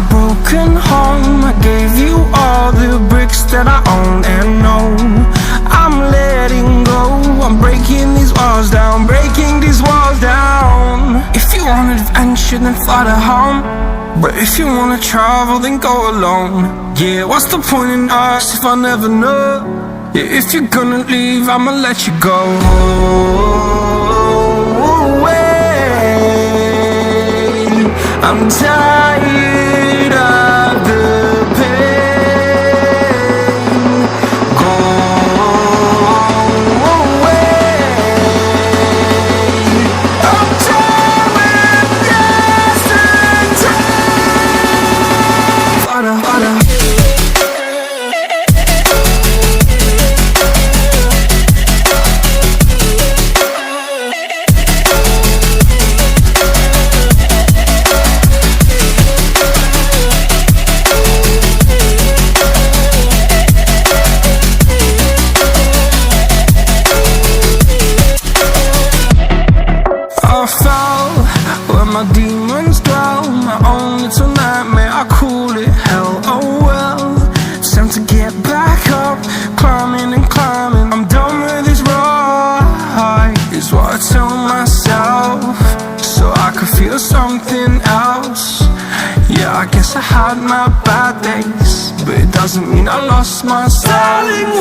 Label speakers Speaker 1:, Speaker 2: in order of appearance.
Speaker 1: broken home. I gave you all the bricks that I own and know. I'm letting go, I'm breaking these walls down, breaking these walls down. If you want adventure, then fly to home. But if you wanna travel, then go alone. Yeah, what's the point in us if I never know? Yeah, if you're gonna leave, I'ma let you go. I'm tired of the pain. Go away. I'm tired with yesterday. Harder, harder. I fell where my demons dwell. My own little nightmare, I call it hell. Oh well, it's time to get back up. Climbing and climbing, I'm done with this ride, is what I tell myself, so I could feel something else. Yeah, I guess I had my bad days, but it doesn't mean I lost myself. Darling,